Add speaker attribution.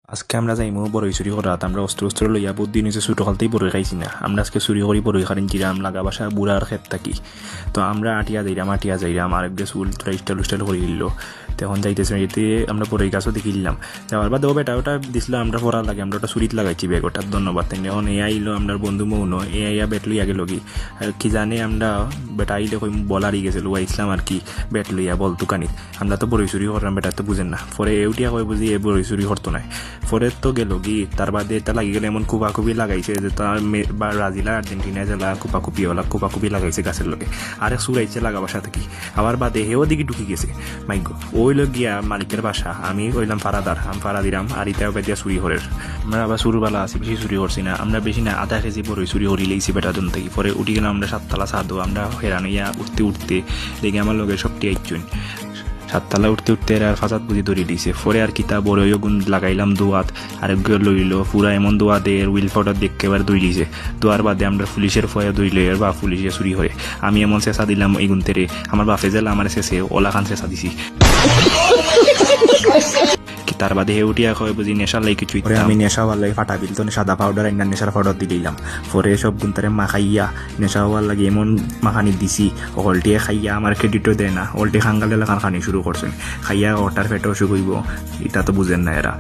Speaker 1: আজকে আমরা যাইমু বড়ই চুরি করাত আমরা অস্ত্র অস্ত্র লইয়া বহুত দিন হয়েছে ছোটো খালতেই বড়ই খাইছি না আমরা আজকে চুরি করি বড়ই খারিন জিরাম লাগা বাসা বুড়ার ক্ষেত থাকি তো আমরা আটিয়া যাইরাম আরেকটা চুল তোরা স্টাইল উস্টাইল করে দিল তখন যাইতেছে যেতে আমরা বড়ই গাছও দেখিলাম যাওয়ার বাদ বেটা ওটা দিছিল আমরা পড়া লাগে আমরা ওটা চুরিত লাগাইছি ব্যাগ ওটার ধন্যবাদ তাই এখন এ আইলো আমরা বন্ধু মৌন এ আইয়া বেট লইয়া গেল কি আর কি জানে আমরা বেটা আইলে কই বল হারিয়ে গেছিল আইসলাম আর কি বেট লইয়া বল দোকানিত আমরা তো বড়ই চুরি করলাম বেটা তো বুঝেন না পরে এউটিয়া কই বুঝি এ বড়ই চুরি করতো না পরে তো গেল গি তার বাদে এটা লাগি গেলে এমন কুপাকুপি লাগাইছে যে তার বা ব্রাজিল আর আর্জেন্টিনা জেলা কুপাকুপি লাগাইছে গাছের লগে আরেক সুরাইছে লাগা বাসা থেকে আবার বাদে হেও দিকে ঢুকি গেছে মাইগো ওই লোক গিয়া মালিকের বাসা আমি কইলাম ফারাদার আমি ফারা দিলাম আর ইটাও বেদিয়া চুরি হরের আমরা আবার চুরবালা আছি বেশি চুরি করছি না আমরা বেশি না আধা কেজি বড়ই চুরি হরি লেগেছি বেটাদন থেকে পরে উঠি গেলাম আমরা সাততলা ছাদও আমরা হেরান ইয়া উঠতে দেখি আমার লগে সবটি আইচুন সাততলা উঠতে আর ফাঁসাদ বুঝি ধরে দিয়েছে পরে আর কিতা বড়ইও গুণ লাগাইলাম দোয়াত আরেকগুলো লইল পুরা এমন দোয়া দে উইল পাউডার দেখতে এবার দই দিয়েছে দোয়ার বাদে আমরা পুলিশের ফয়া দইলে আর বা পুলিশে চুরি করে আমি এমন চেঁচা দিলাম এই গুণতেরে আমার বাপে জেলা আমার শেষে ওলা খান চেঁচা দিছি তার বাদে হে উঠিয়া কয় বুঝি নেশা লাই কিছুই আমি নেশা হওয়ার লাগে ফাটা বিল তো সাদা পাউডার আইনা নেশার পাউডার দিয়ে দিলাম পরে সব গুণতারে মাখাইয়া নেশা হওয়ার লাগে এমন মাখানি দিছি হলটিয়ে খাইয়া আমার ক্রেডিটও দেয় না হলটি খাঙ্গালে খানি শুরু করছেন খাইয়া ওটার পেটও অসুখ হইব এটা তো বুঝেন না এরা